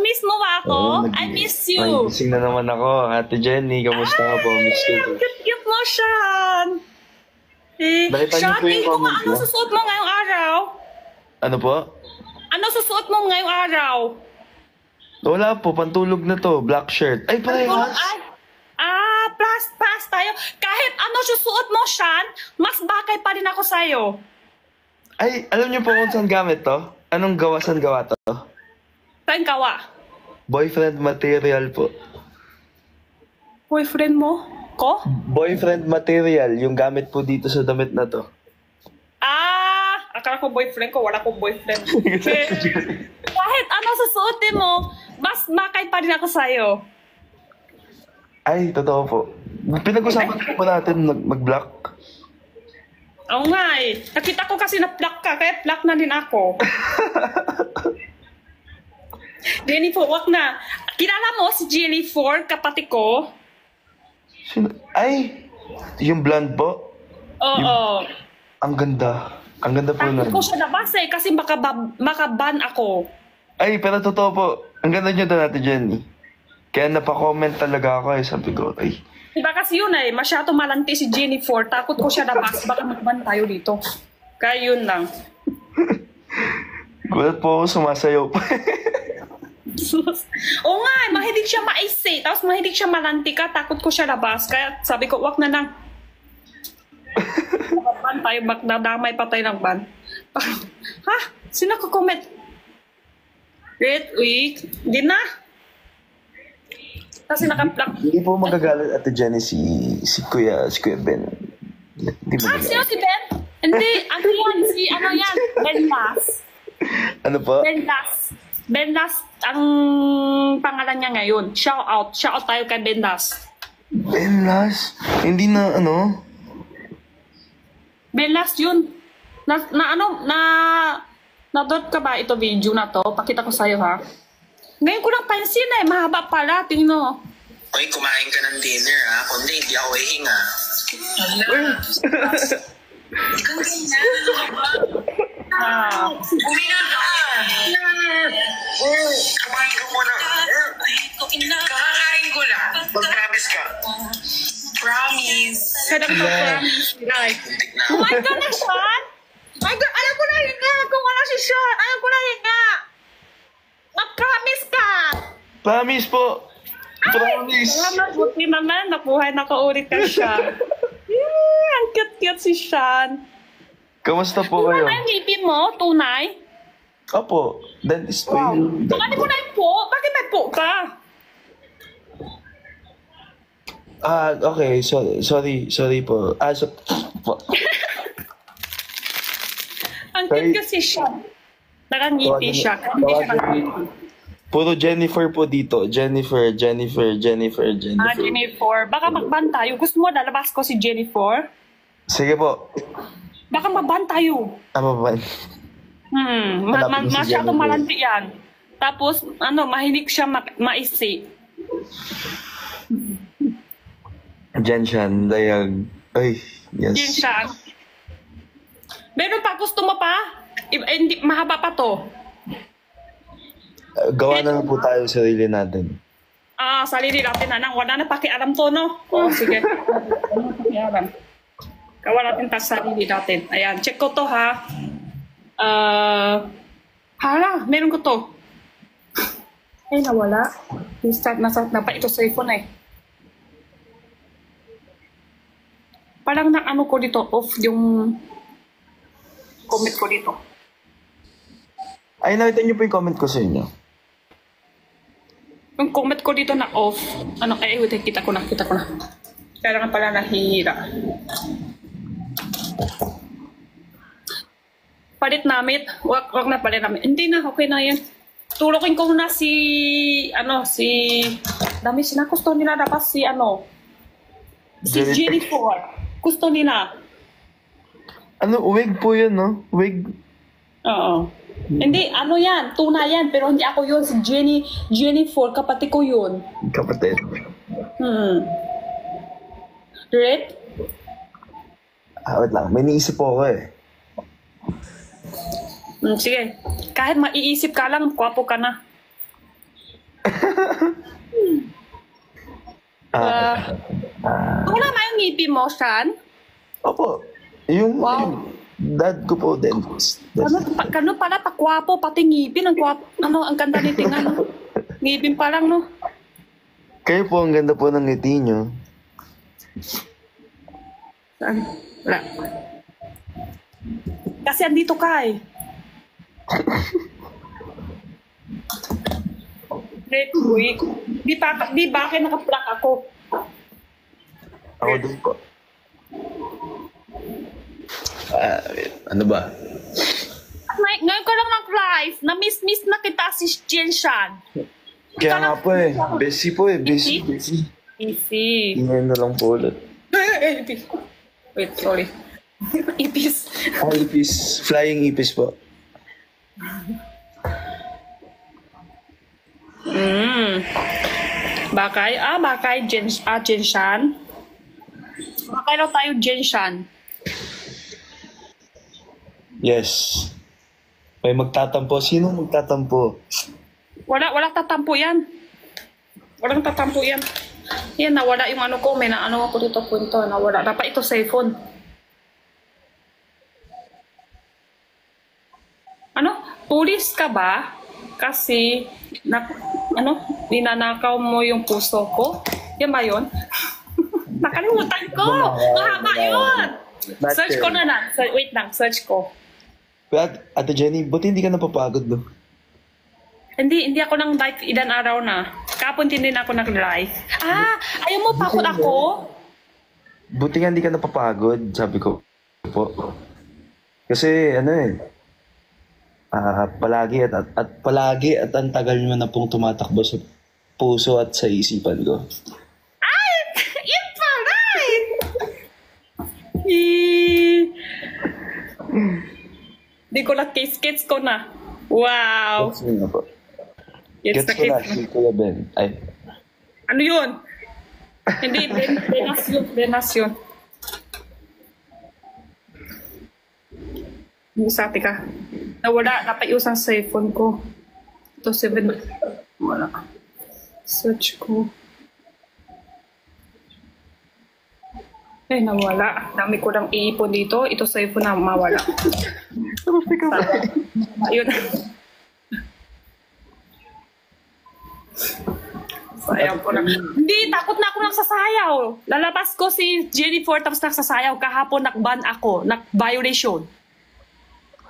Miss mo ba ako? I miss you. Gising na naman ako. Ate Jenny, kamusta ka po? Miss you. Ang cute mo, Sean. Nakita niyo Sean, po yung comment ano ko? susuot mo ngayong araw? Ano po? Ano susuot mo ngayong araw? Wala po, pantulog na to. Black shirt. Ay, parehas. Plus tayo. Kahit ano susuot mo, Sean, mas bakay pa rin ako sa'yo. Ay, alam niyo po kung saan gamit to? Anong saan gawa to? Saan gawa? Boyfriend material po. Boyfriend mo? Ko? Boyfriend material, yung gamit po dito sa damit na to. Akala ko boyfriend ko, wala ko boyfriend. Kahit ano susuotin mo, mas bakay pa rin ako sa'yo. Ay, totoo po. Pinag-usapan po natin mag-block. Oo nga eh. Nakita ko kasi na black ka, kaya black na din ako. Jennifer, wag na. Kilala mo si Jennifer, kapatid ko? Ay, yung blonde po? Oo. Ang ganda. Ang ganda po Takot nun. ko siya nabasa eh, kasi makaban ako. Ay, pero totoo po. Ang ganda niyo doon, Ate Jenny. Kaya napa-comment talaga ako eh. Sabi ko, ay. Diba kasi yun eh, masyado malanti si Jennifer. Takot ko siya nabasa, baka makaban tayo dito. Kaya yun lang. Gulat po ako, sumasayaw pa. Oo nga, mahilig siya maisi. Tapos mahilig siya malantika. Takot ko siya labas. Kaya sabi ko, wag na lang. Ban tayo, nadamay pa tayo ng ban. Ha? Sino ko comment? Wait, hindi na. Kasi naka-block. Hindi po magagalit, Ate Jenny, si Kuya Ben. Hindi magagalit. Sino si Ben? Hindi, ano yan? Benlas. Ano po? Benlas, ang pangalan niya ngayon. Shout out tayo kay Benlas. Benlas? Hindi na ano? Benlas yun. Na-dot ka ba ito video na to? Pakita ko sa'yo ha. Ngayon ko lang pansin eh. Mahaba pala. Tingnan mo. Uy, kumain ka ng dinner ha. Kundi hindi ako hihinga. Ikaw ganyan. Huminga ka. Kumain ka muna. Kakakain ko lang. Mag-promise ka. Promise. Kada ko promise. Guys. Kumain ka na, Sean? Ayaw ko na hinga. Kung wala si Sean, ayaw ko na hinga. Mag-promise ka. Promise po. Promise. Salamat, buti naman. Nabuhay na ko ulit ka, Sean. Ang cute-cute si Sean. Kamusta po kayo? Tunay ang ngipin mo? Tunay? Opo. Dentist po Wow. yun. Bakit mo na yung po? Bakit may po ka? Okay. Sorry po. Po. Ang cute kasi siya. Nakangiti siya. Hindi siya nakangiti. Puro Jennifer po dito. Jennifer. Jennifer. Baka magban tayo. Gusto mo lalabas ko si Jennifer? Sige po. Baka magban tayo. Tama ba? Hanapin mo si Masyadong Jennifer. malanti yan. Tapos, mahilig siya maisi. Jenshan, Dayag. Ay, yes. Yun siya. Meron pa, gusto mo pa? Hindi, mahaba pa to. Gawa na lang po tayo sarili natin. Sarili natin na nang. Wala na pakialam to, no? Sige. Wala na pakialam. Gawa natin pa sarili natin. Ayan, check ko to, ha? Hala, meron ko to. Ay, nawala. Nasa pa ito sa iPhone, eh. Parang na-ano ko dito, off yung comment ko dito. Ay, nakita niyo po yung comment ko sa inyo. Yung comment ko dito na off. Wait, kita ko na. Kaya nga pala nahihira. Palit namin. Wag na palit namin. Hindi na, okay na yan. Tulokin ko na si dami sinakusto nila dapat si Jennifer. Gusto nila. Wig po yun, no? Wig. Oo. Hindi, yan. Tuna yan. Pero hindi ako yun. Si Jennifer, kapatid ko yun. Kapatid. Right? Wait lang. May niisip po ako eh. Sige. Kahit maiisip ka lang, kwapo ka na. Wala ba yung ngipin mo, Sean? Opo. Yung, Wow. yung dad ko po, dentist. Kano pala, pakwapo, pati ngipin. Ang kwapo, ang ganda ni tingnan. No? Ngipin pa lang, no? Kayo po, ang ganda po ng ngiti nyo. Saan? Wala. Kasi andito ka eh. Great week. Di ba kayo naka-plug ako? Ako din po. Ano ba? Ngayon ka lang nag-live. Na-miss na kita si Jinshan. Kaya nga po eh. Busy po eh. Busy. Easy. Ngayon na lang po ulit. Wait, sorry. Ipis. Ipis. Flying ipis po. Bakay Jinshan. Bakay daw tayo Jinshan. Yes. May magtatampo. Sino magtatampo? Wala tatampo yan. Walang tatampo yan. Yan, nawala yung ano ko. May naano ako dito punto. Nawala. Dapat ito cellphone. Ano? Pulis ka ba? Kasi, ninanakaw mo yung puso ko? Yan ba yun? Nakalimutan ko! Mahaba yun! Search ko na lang. Wait lang, search ko. Ate Jenny, buti hindi ka napapagod, no? Hindi ako nang live ilan araw na. Kapon din ako nag-live. Ayaw mo pakot ako? Buti nga hindi ka napapagod, sabi ko po. Kasi palagi at ang tagal mo na pong tumatakbo sa puso at sa isipan ko. Ay! Yun pala! Di ko na kiss ko na. Wow! Gets mo na po. Gets Gets ko na, si Kuya Ben. Ay, Ano yun? Hindi, Benasyon. Sabi ka. Nawala, napayusan sa cellphone ko. Ito, 7. Wala. Search ko. Nawala. Dami ko lang iipon dito. Ito sa cellphone na mawala. Ayun. Sayaw ko na. Hindi, takot na ako ng sasayaw. Lalabas ko si Jennifer tapos nagsasayaw. Kahapon nakban ako. Nak-violation.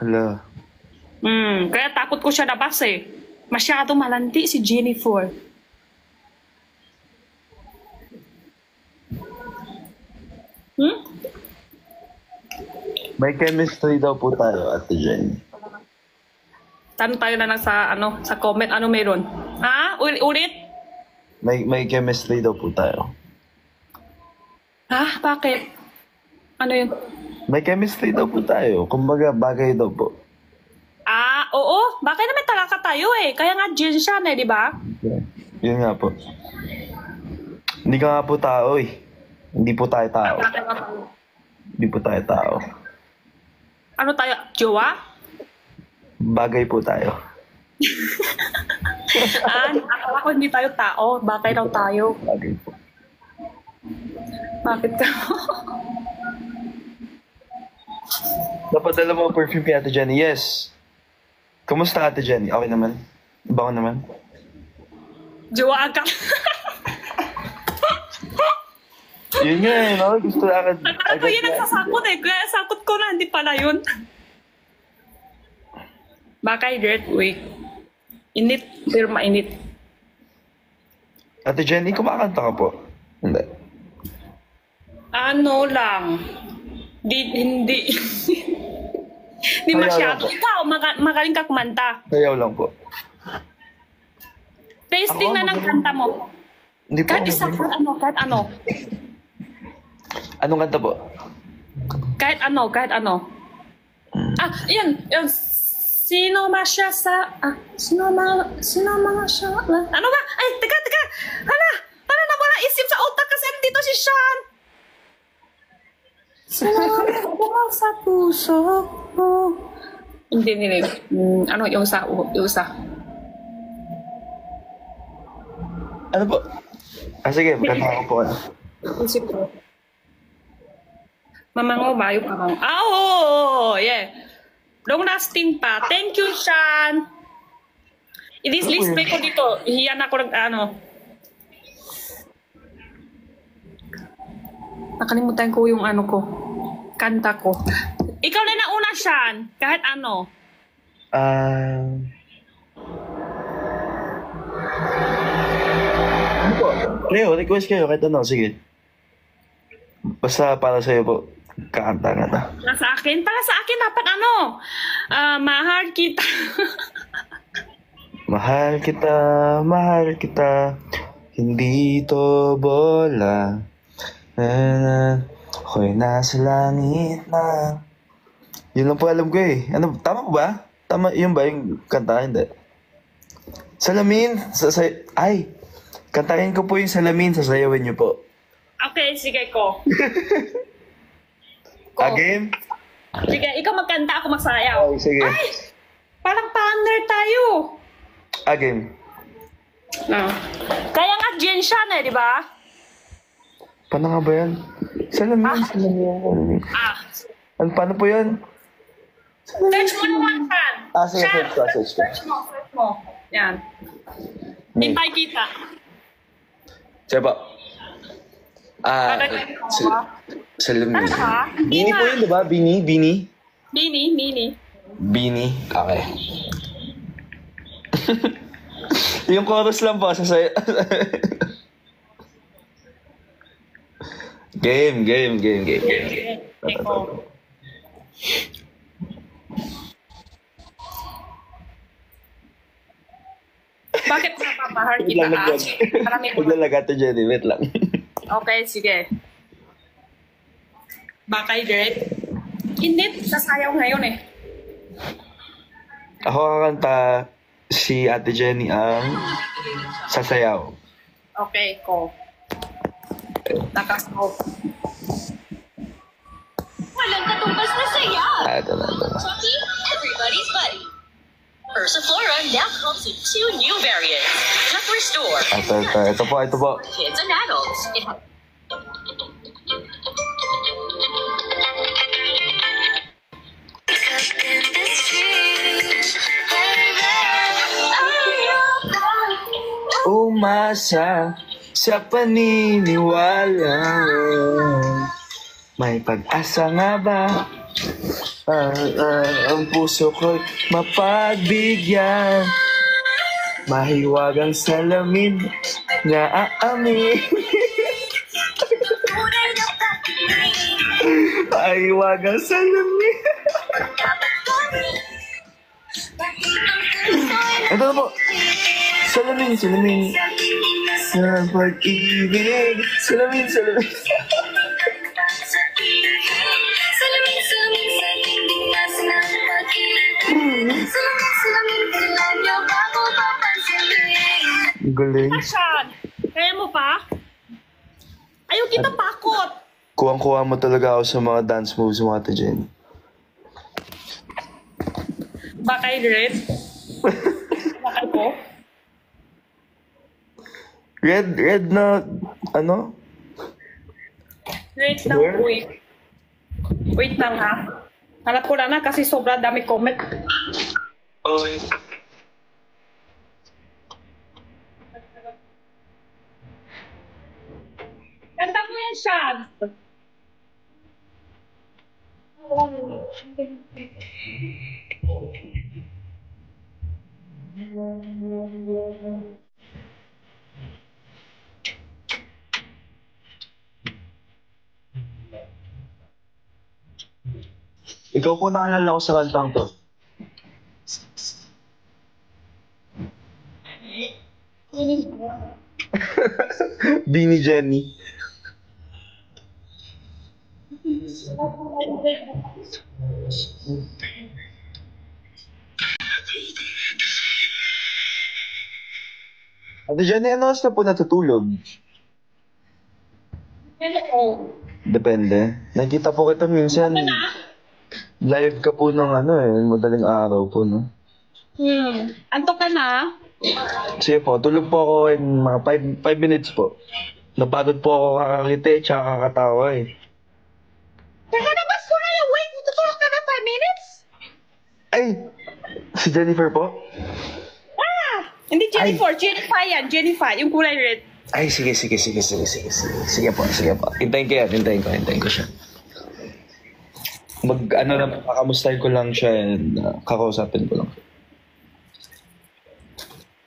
hala. Kaya takot ko siya labas eh. Masyado malanti si Jennifer. May chemistry daw po tayo, Ate Jenny. Tanong tayo na lang sa comment. Ano meron? Ulit? May chemistry daw po tayo. Bakit? Ano yun? May chemistry daw po tayo. Kumbaga, bagay daw po. Oo. Bakit naman talaga tayo eh? Kaya nga Jinshan eh, di ba? Yeah. Yun nga po. Hindi ka nga po tao eh. Hindi po tayo tao. Hindi po tayo tao. Ano tayo? Jowa? Bagay po tayo. Akala ko hindi tayo tao. Bakit daw tayo? Bagay po. Bakit ka? Napadala mo ang perfume kay Ate Jenny. Yes. Kumusta Ate Jenny? Okay naman? Bango naman? Jowa ka. Yun nga eh, no? Gusto agad. Ako yun ang sasakot eh. Kaya sakot ko na, hindi pala yun. Bakay dirt week. Init, pero mainit. Ate Jenny, kumakanta ka po? Hindi. Ano lang. Hindi. Hindi masyado. Ikaw, magaling ka kumanta. Sayaw lang po. Tasting na ng kanta mo. Hindi po. Kahit isa, kahit ano. Anong kanta po? Kahit ano. Yan. Sino mga siya? Ano ba? Ay, teka. Hala, parang nawala isip sa utak kasi dito si Sean. Sino sa puso mo? Hindi. Ano yung sa? Ano po? Sige, kanta ko po. Isip ko. Mamango ba yung pamango? Oo! Yeah. Long lasting pa. Thank you, Sean. I-display ko dito. Ihiyan ako ng ano. Nakalimutan ko yung ano ko. Kanta ko. Ikaw na nauna, Sean. Kahit ano. Ano po? Leo, request kayo kahit ano. Sige. Basta para sa'yo po. Kakanta nga ta. Para sa akin? Para sa akin dapat ano? Mahal kita. Mahal kita, mahal kita. Hindi to bola. Ako'y nasa langit na. Yun lang po alam ko eh. Ano, tama ko ba? Tama, yun ba yung kanta? Hindi. Salamin. Ay, kantahin ko po yung salamin. Sasayawin niyo po. Okay, sige ko. Again? Sige, ikaw magkanta, ako magsayaw. Ay, sige. Ay! Parang partner tayo. Again. No. Kaya nga Jen siya na, di ba? Paano nga ba yan? Salamin, salamin. Paano po yan? Search mo naman, Sean. Sige, search ko. Search mo. Yan. Hintay kita. Sige po. Salamin. Ano ka? Bini po yun, di ba? Bini? Bini? Okay. Yung chorus lang po, sasaya. Game. Eko. Bakit napapahar kita? Marami ko. Maglalaga to, Jenny. Wait lang. Okay, sige. Bakay, Direk? Hindi, sasayaw ngayon eh. Ako kakanta, si Ate Jenny ang sasayaw. Okay, ko. Nakascope. Walang katumbas na saya! Ito na. Chucky, everybody's buddy. Ursiflora now comes in 2 new variants. Just restore. Ito po. Kids and adults. Umasa sa paniniwala. May pag-asa nga ba? Ang puso ko'y mapagbigyan. Mahiwagang salamin nga aamin. Mahiwagang salamin. Ito na po. Salamin. Sa pag-ibig. Salamin. Galing. Sean, kaya mo pa? Ayaw kita pakot. Kuwang-kuha mo talaga ako sa mga dance moves mo, Ate Jen. Bakay, Direk? Bakay ko? Red na, ano? Wait lang, wait lang ha. Hanap ko lang na kasi sobrang dami comment. Oy. Kanta mo yan, Sean. Ikaw po naalala ko sa kantang to. Bini Jenny. Ate Jenny, ano oras na po natutulog? Depende. Nakita po kita minsan. Live ka po ng ano madaling araw po, no? Antok ka na? Sige po, tulog po ako in mga 5 minutes po. Napagod po ako kakakiti tsaka kakatawa eh. Nakalabas ko na yung wait. Tutulog ka na 5 minutes? Ay! Si Jennifer po? Hindi Jennifer. Jennifer yan. Jennifer. Yung kulay red. Ay, sige. Sige po. Hintayin ko siya. Kakamustahin ko lang siya and kakausapin ko lang.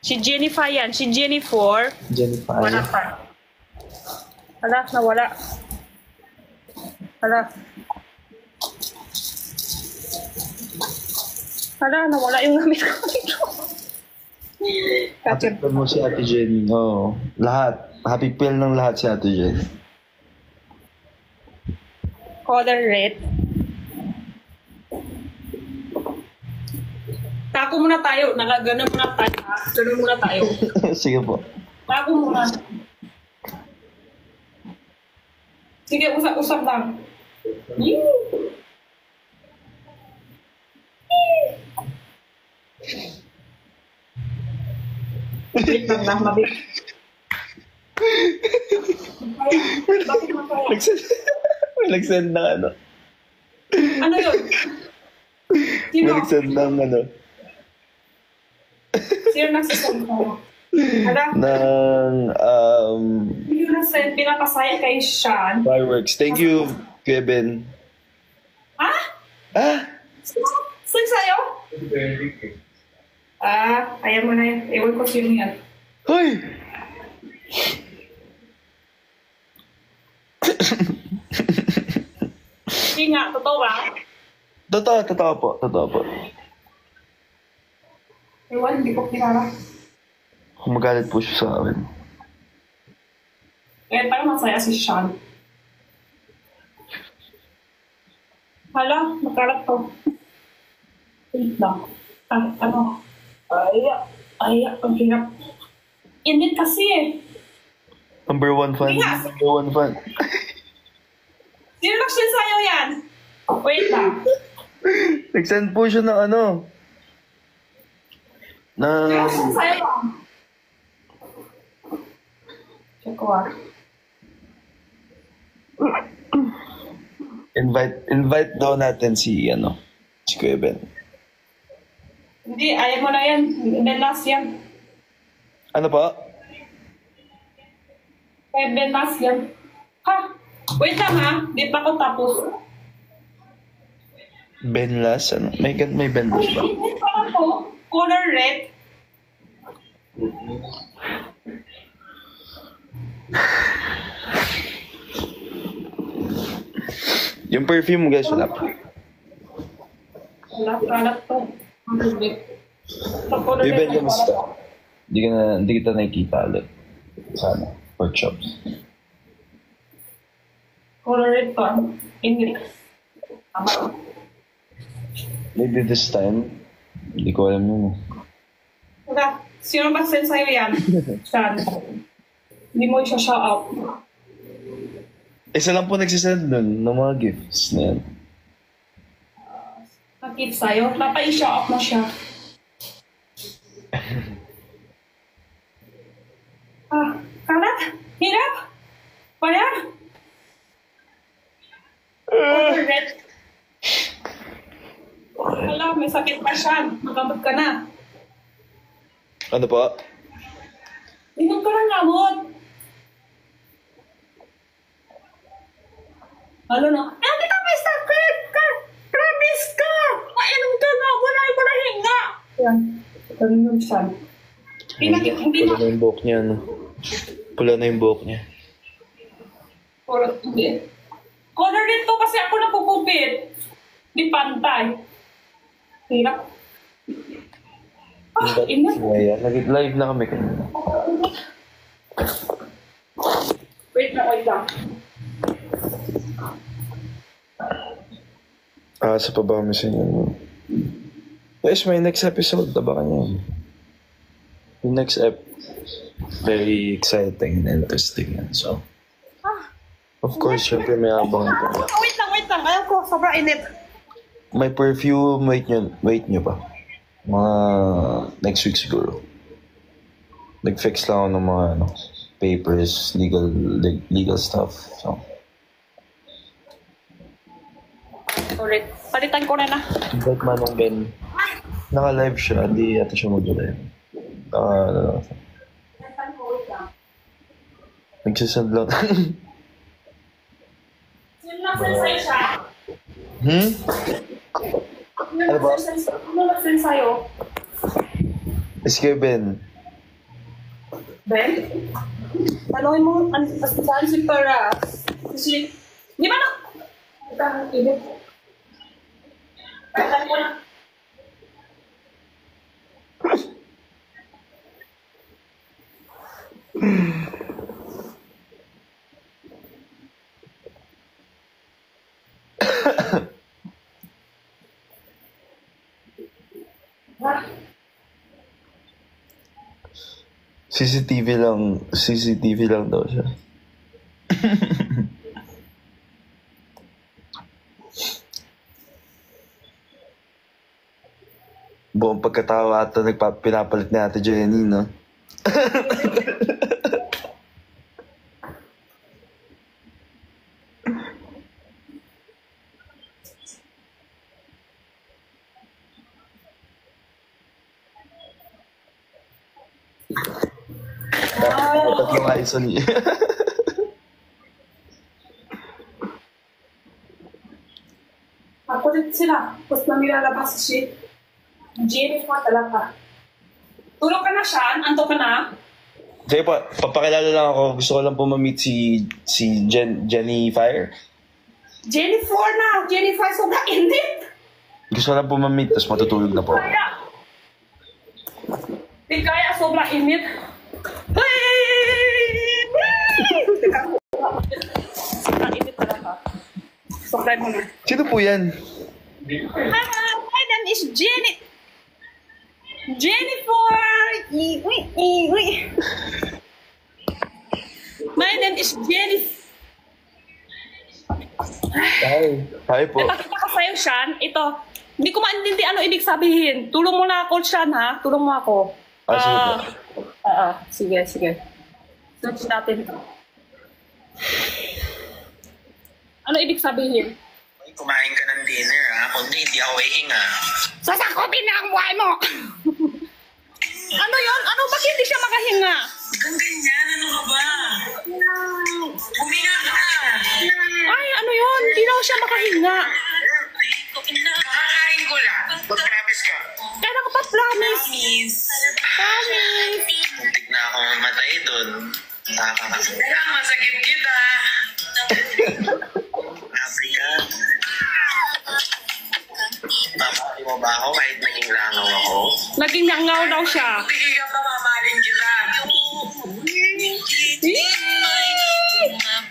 Si Jennifer yan. Si Jennifer. Jennifer. Wala pa. Hala, nawala. Hala. Hala, nawala yung gamit ko dito. Happy pill mo si Ate Jen. Oo. Lahat. Happy pill ng lahat si Ate Jen. Color red. Tako muna tayo. Ganun muna tayo. Ganun muna tayo. Sige po. Tako muna. Sige, usap lang. Wait lang lang, mabit. Bakit masaya? May nag-send ng ano. Ano yun? Sino? May nag-send ng ano. Sino nagsasend mo? Hala? Ng Sino nagsasend? Pinapasaya kay Sean. fireworks. Thank you, Kevin. Ha? Ah! Saan sa'yo? Ayaw mo na yan. Ewan ko sino yan. Hoy! Hindi nga, totoo ba? Totoo po. Ewan, hindi ko kilala. Magalit po siya sa akin. Kaya parang masaya si Sean. Hala, makalat to. Wait lang. Ano? Ay, ang hirap. Init kasi eh. Number one fan. Sino nag-send sa'yo yan? Wait lang. Nag-send po siya ng ano. Sino nag-send sa'yo ba? Check ko Invite daw natin si Kuya Ben. Hindi, ayaw mo na yan. Ben Mas yan. Ano po? Kaya Ben Mas yan. Ha? Wait lang ha. Di pa ako tapos. Benlas? Ano? May Benlas ba? Init pa ako. Color red. Yung perfume guys, wala pa. Kalat to. Ang tubig. Sa color Kuya Ben, red. kamusta? Hindi kita nakikita ulit. Sana. Workshops. Color red pa. Init. Tama. Maybe this time. Hindi ko alam yun. Wala. Sino ba send sa'yo yan? Sean. Hindi mo isa-shout out. Isa lang po nagsisend nun ng mga gifts na yan. Nakit sa'yo. Napa-shout out mo siya. Kalat? Hirap? Kaya? Color red. Wala, may sakit pa siya. Magamot ka na. Ano po? Inom ka ng gamot. Ano na? Hindi ka may sakit ka! Promise ka! Mainom ka na! Wala yung malahinga! Yan. Ganun siya. Hindi Pula na yung buhok niya, no? Pula na yung buhok niya. Color red to kasi ako napupupit. Di pantay. Hirap. Ingat. Yeah. Nag-live na kami kanina. Wait lang. Sa pa ba kami sa inyo? Guys, may next episode. Tabakan niyo. Yung next very exciting and interesting yan. So, of course, syempre may abang ito. Wait lang. Ayaw ko, sobrang init. May perfume, wait nyo pa. Mga next week siguro. Nag-fix lang ako ng mga papers, legal stuff. So, Ulit. Palitan ko na na. invite Manong Ben. Naka-live siya, hindi yata siya mag-live. Nagsasend lang. Sino nag-send siya? Ano ba? Sino nag-send sa'yo? SK Ben. Ben? Tanungin mo, saan si Pera? Kasi, di ba na? Ito, edit. Palitan ko na. CCTV lang daw siya. Buong pagkatawa ata pinapalit ni Ate Jenny, no? Dapat yung ayos niya. Ako rin sila. Tapos na nilalabas si Jennifer talaga. Tulog ka na siya? Anto ka na? Sige po, papakilala lang ako. Gusto ko lang po ma-meet si Jenny Fire. Jennifer na! Jennifer, sobrang init! Gusto ko lang po ma-meet, tapos matutulog na po. Kaya! Di kaya, sobrang init. Sobrang init talaga. Sobrang mo na. Sino po yan? My name is Jennifer! My name is Jennifer. Hi po. Ipakita ko sa'yo, Sean. Ito. Hindi ko maintindihan ano ibig sabihin. Tulong mo na ako, Sean, ha? Tulong mo ako. Sige po. Sige. Search natin ito. Ano ibig sabihin? Kumain ka ng dinner, ha? Kundi hindi ako hihinga. Sasakotin na ang buhay mo! Ano yun? Ano? Bakit hindi siya makahinga? Kang ganyan, ano ka ba? Huminga ka! Ay, ano yun? Hindi daw siya makahinga. Makakain ko lang. Mag-promise ka. Kaya nakapag-promise. Promise. Muntik na ako mamatay doon. Kaya masagip kita. Happy ka. Mamali mo ba ako kahit naging langaw ako? Naging nangaw daw siya. Tigil ka pa, mamahalin kita.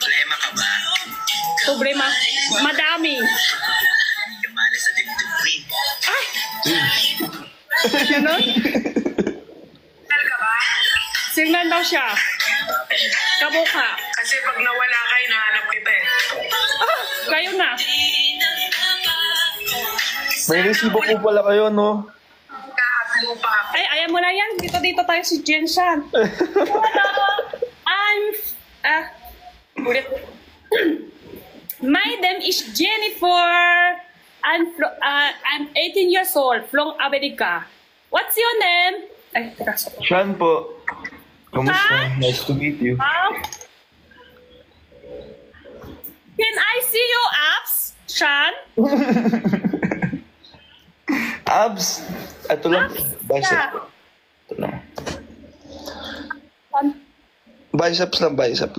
Problema ka ba? Problema. Madami. Hindi ka mali sa dibdib ko eh. Ay! Ganon? Ka ba? Signal daw siya. Kabuka. Kasi pag nawala ka, hinahanap kita eh. Ah! Kayo na. May resibo po pala kayo, no? Kaat lupa. Ay, ayan mo na yan. Dito tayo si Jen Shan. Ulit. My name is Jennifer. I'm 18 years old from America. What's your name? Ay, teka. Sean po. Kamusta? Ha? Nice to meet you. Can I see your abs, Sean? Abs! Ito lang. Bicep. Yeah. Ito lang. Bicep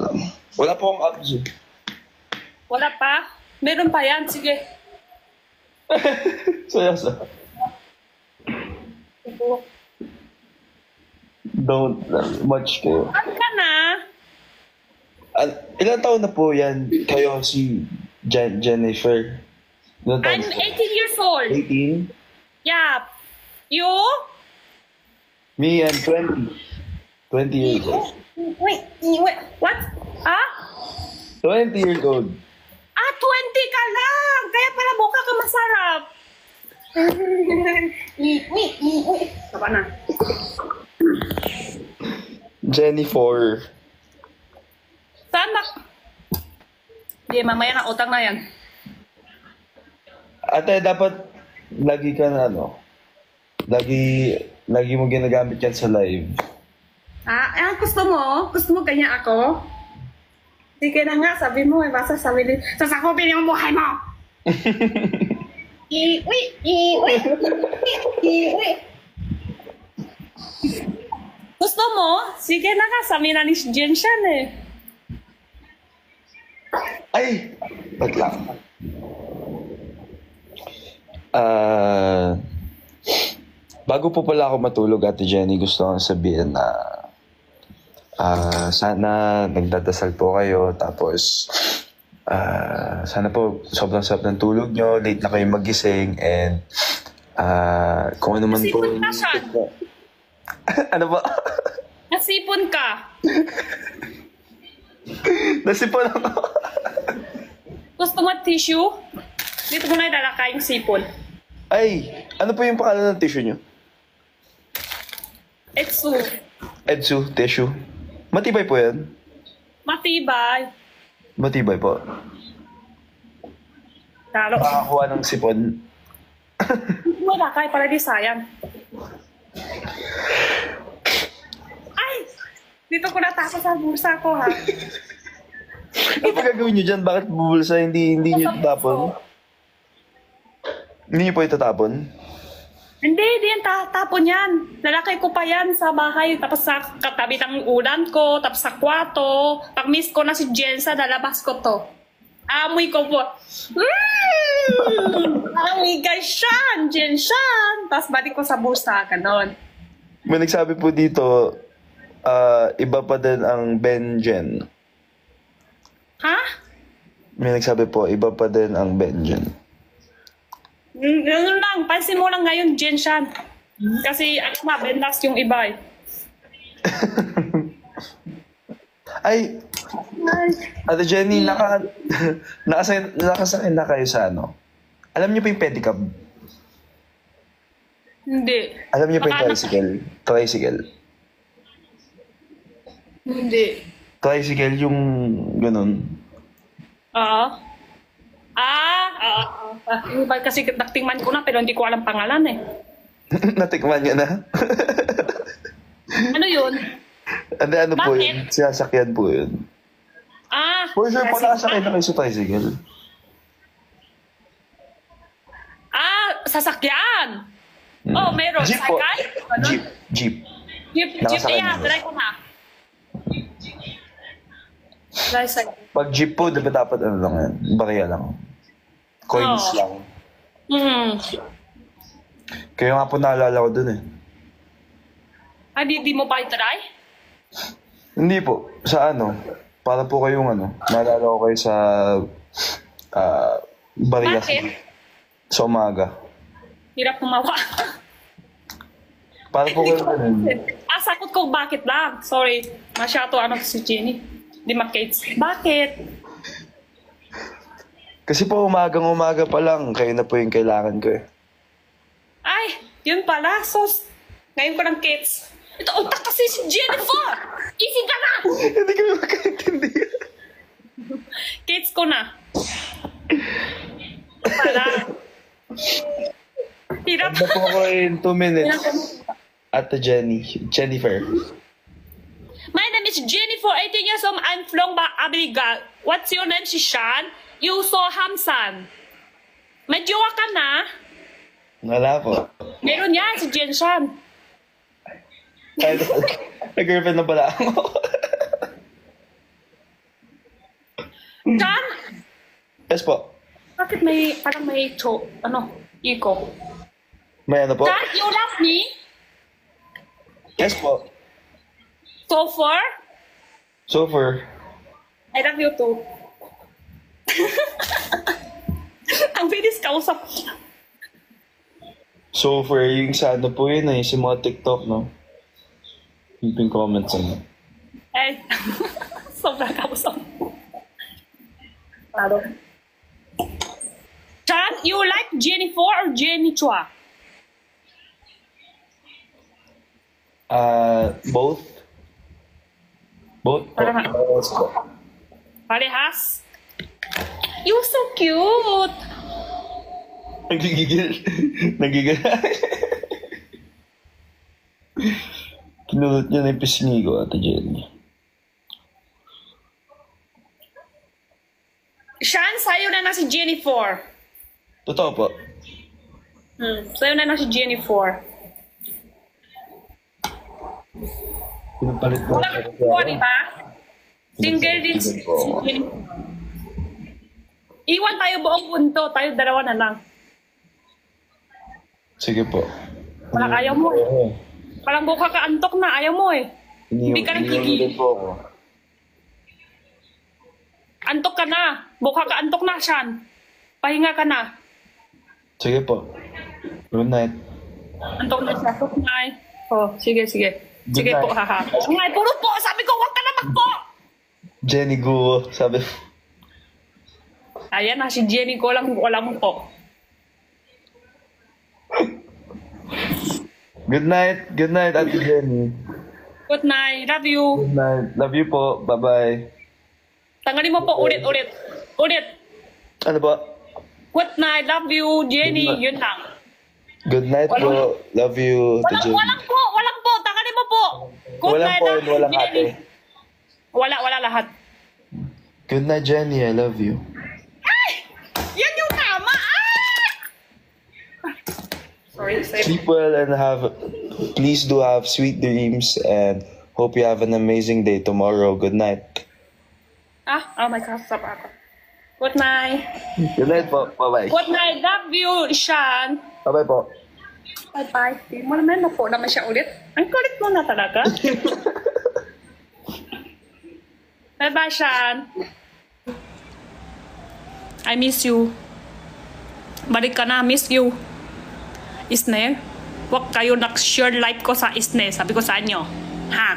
lang. Wala po akong abs eh. Wala pa? Meron pa yan. Sige. Seryoso. Don't much kayo. Ano ka na? Ilan taon na po yan kayo si Jennifer? Ilan taon I'm po? 18 years old. 18? Yeah. You? Me, I'm 20. 20 years old. Wait. What? Ah? 20 years old. 20 ka lang. Kaya pala mukha ka masarap. Tama na. Jennifer. Saan ba? Hindi, mamaya na utang na yan. Ate, dapat lagi ka na ano, lagi mo ginagamit yan sa live. Gusto mo? Gusto mo ganyan ako? Sige na nga, sabi mo, basta sabi din, sasakupin yung buhay mo! Iwi! Gusto mo? Sige na nga, sabi na ni Jen Shan eh. Ay! Ba't lang? Bago po pala ako matulog, Ate Jenny, gusto kong sabihin na sana nagdadasal po kayo, tapos sana po sobrang sarap ng tulog nyo, late na kayo magising, and kung ano man po... Nasipon ka, Sean. Ano ba? Nasipon ka. Nasipon ako. Gusto mo tissue? Dito mo na ilalaka yung sipon. Ay, ano po yung pangalan ng tissue nyo? Etsu. Edsu, tissue. Matibay po yan? Matibay. Matibay po. Talo. Makakuha ng sipon. Wala kay para di sayang. Ay! Dito ko natapos sa bulsa ko, ha? Ano pa gagawin nyo dyan? Bakit bubulsa? Hindi nyo itatapon? Hindi nyo po itatapon? Hindi yan tatapon yan. Lalakay ko pa yan sa bahay. Tapos sa katabi ng ulan ko. Tapos sa kwarto. Pag miss ko na si Jensa, lalabas ko to. Amoy ko po. Amoy guys Shan! Jenshan! Tapos balik ko sa bulsa. Ganon. May nagsabi po dito, iba pa din ang Benjen. Ha? May nagsabi po, iba pa din ang Benjen. Ganun lang. Pansin mo lang ngayon, Jenshan. Kasi ano na, bendas yung iba eh. Ay, Ate Jenny, nakasakay na kayo sa ano? Alam niyo pa yung pedicab? Hindi. Alam niyo pa yung Baka tricycle? Tricycle. Hindi. Tricycle yung ganun. Oo. Yung iba kasi naktingman ko na pero hindi ko alam pangalan eh. Natikman niya na? Ano yun? Ano po Bakit? yun? Sinasakyan po yun. For sure po nakasakay na kayo sa tricycle. Sasakyan! Oh, meron. Jeep po. Sakay? Ano? Jeep. Jeep, Nakasakay yan. na. Try ko na. Try sa'yo. Pag jeep po, diba dapat ano lang yan? Barya lang. Coins Oo. lang. Kaya nga po naalala ko dun eh. Di mo pa i-try? Hindi po. Sa ano? Para po kayong ano, naalala ko kayo sa barya sa umaga. Hirap tumawa. Para po kayo ganun. Sakot ko bakit lang. Sorry. Masyado ano si Jenny. Di ma-Kates. Bakit? Kasi po umaga pa lang, kayo na po yung kailangan ko eh. Ay, yun pala. Sos. Ngayon ko ng Kates. Ito, utak kasi si Jennifer! Easy ka na! Hindi kami makaintindihan. Kates ko na. Pala. Hirap. Ganda po ako in 2 minutes. Ate Jennifer. My name is Jennifer, 18 years old. I'm from Abiga. What's your name, Shishan? You so handsome. May jowa ka na? Wala po. Meron yan, si Jenshan. Ay, nag-girlfriend na pala ako. Chan? Yes po. Bakit parang may iko? May ano po? Chan, you love me? Yes po. So far? So far. I love you too. Ang bilis kausap. So far, yung sa ano po yun eh, sa mga TikTok, no? Yung comments ano. Eh, sobrang kausap. Claro. Chan, you like Jennifer or Jenny Chua? Both. Both po. Parang- Parehas po. Parehas? You're so cute! Nagigigil. Nagigil. Kinulot niya na yung pisngi ko, Ate Jenny. Sean, sa'yo na si Jennifer. Totoo po. Sa'yo na si Jennifer. Pinapalit ko. Walang kuha, di ba? Single din si Single po. Jennifer. Iwan tayo buong punto. Tayo dalawa na lang. Sige po. Walang ayaw mo eh. Oo. Parang buka ka antok na. Ayaw mo eh. Hindi ka Iniwan nagigil. din po ako. Antok ka na. Buka ka antok na, Sean. Pahinga ka na. Sige po. Good night. Antok na siya. Good night. Oh, sige, sige. Good Sige night. po, haha. Ngay, puro po. Sabi ko, huwag ka na magpo. Jenny Guo, sabi. Ayan na, si Jenny ko lang wala mo po. Good night. Good night, Ate Jenny. Good night. Love you. Good night. Love you po. Bye-bye. Tanggalin mo po ulit. Ulit. Ano ba? Good night. Love you, Jenny. Good night. Yun lang. Good night po. Love you, Ate Jenny. Walang po. Tanggalin mo po. Good Walang night. po love and you, walang Jenny. ate. Wala lahat. Good night, Jenny. I love you. Ay! Yan yung tama. Ah! Sorry. Sleep well and please do have sweet dreams and hope you have an amazing day tomorrow. Good night. Oh my God. Stop ako. Good night. Good night po. Bye-bye. Good night. Love you, Sean. Bye-bye po. Bye-bye. Di mo naman po naman siya ulit. Ang kulit mo na talaga. Bye-bye, Sean. I miss you. Balik ka na. Miss you. Isne, huwag kayo nag-share live ko sa Isne. Sabi ko sa inyo. Ha?